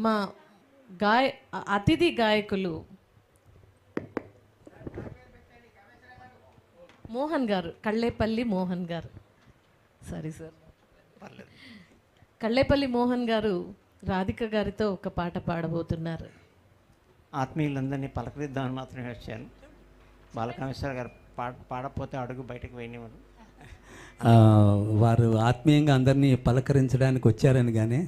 మా అతిథి గాయకులు మోహన్ గారు, కళ్ళేపల్లి మోహన్ గారు. సారీ సార్, కళ్ళేపల్లి మోహన్ గారు రాధిక గారితో ఒక పాట పాడబోతున్నారు. ఆత్మీయులందరినీ పలకరిద్దామని మాత్రమే వచ్చాను. బాలకామేశ్వర గారు పాడపోతే అడుగు బయటకు పోయినవారు. వారు ఆత్మీయంగా అందరినీ పలకరించడానికి వచ్చారని కానీ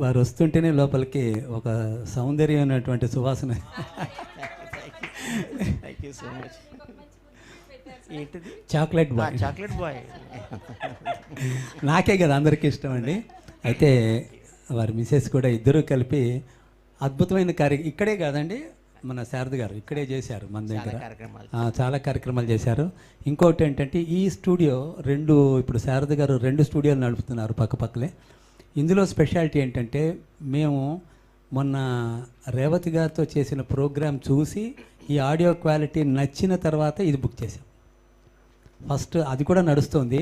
వారు వస్తుంటేనే లోపలికి ఒక సౌందర్యమైనటువంటి సువాసన. Thank you so much. ఏంటిది? Chocolate boy. చాక్లెట్ బాయ్ నాకే కదా అందరికీ ఇష్టం అండి. అయితే వారి మిసెస్ కూడా ఇద్దరూ కలిపి అద్భుతమైన ఇక్కడే కాదండి, మన శారద గారు ఇక్కడే చేశారు మన దగ్గర చాలా కార్యక్రమాలు చేశారు. ఇంకోటి ఏంటంటే ఈ స్టూడియో ఇప్పుడు శారద గారు 2 స్టూడియోలు నడుపుతున్నారు పక్కపక్కలే. ఇందులో స్పెషాలిటీ ఏంటంటే మేము మొన్న రేవతి గారితో చేసిన ప్రోగ్రామ్ చూసి ఈ ఆడియో క్వాలిటీ నచ్చిన తర్వాత ఇది బుక్ చేసాం. ఫస్ట్ అది కూడా నడుస్తుంది.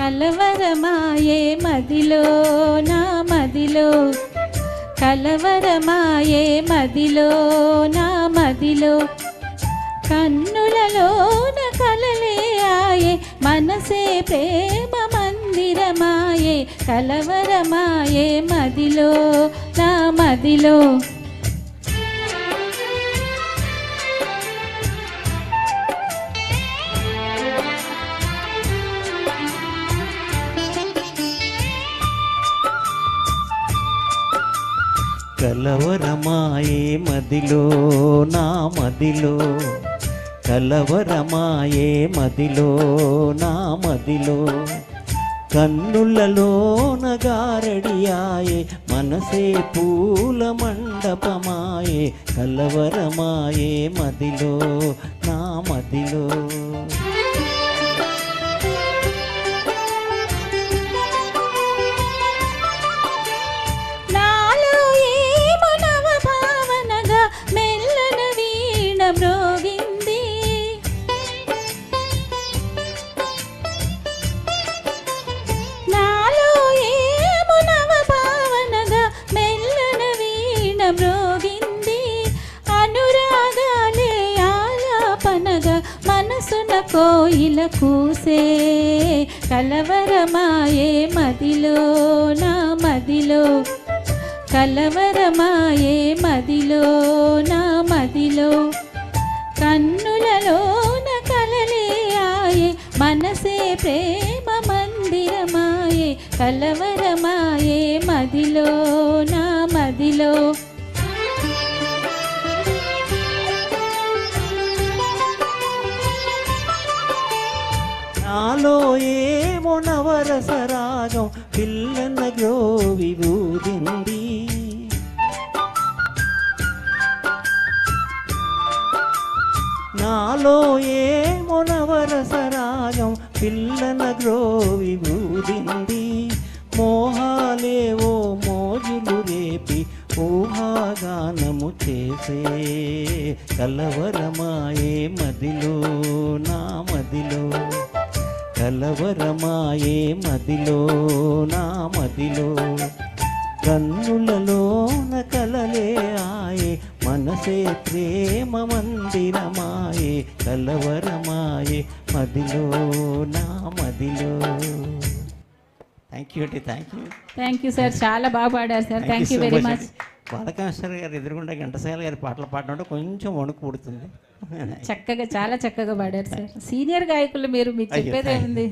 కలవరమాయే మదిలో నా మదిలో, కలవరమాయే మదిలో నా మదిలో, కన్నులలోన కలలే ఆయే మనసే ప్రేమ మందిరమాయే, కలవరమాయే మదిలో నా మదిలో. కలవరమాయే మదిలో నా మదిలో, కలవరమాయే మదిలో నా మదిలో, కన్నులలోన గారడియాయే మనసే పూల మండపమాయే, కలవరమాయే మదిలో నా మదిలో. కోయిల కూసే కలవరమాయే మదిలో నా మదిలో, కలవరమాయే మదిలో నా మదిలో, కన్నులలోన కలలే ఆయే మనసే ప్రేమ మందిరమాయే, కలవరమాయే మదిలో నా మదిలో. నాలో ఏమో నవరసరాగం పిల్లన గ్రోవి ఊదింది, నాలో ఏమో నవరసరాగం పిల్లన గ్రోవి ఊదింది, మోహాలేవో మోజులు రేపి ఊహాగానము చేసే, కలవరమాయే మదిలో నా మదిలో, కలవరమాయే మదిలో నా మదిలో, కన్నులలోన కలలే ఆయే మనసే ప్రేమ మందిరమాయే, కలవరమాయే మదిలో నా మదిలో. థ్యాంక్ యూ అండి. థ్యాంక్ యూ సార్, చాలా బాగా పాడారు sir. Thank you very much. Balakameshwara గారు ఎదురుగుండా ఘంటసాల గారి పాటలు పాడినప్పుడు కొంచెం వణుకు పుడుతుంది. చక్కగా, చాలా చక్కగా పాడారు సార్. సీనియర్ గాయకులు మీరు, మీకు చెప్పేదేముంది.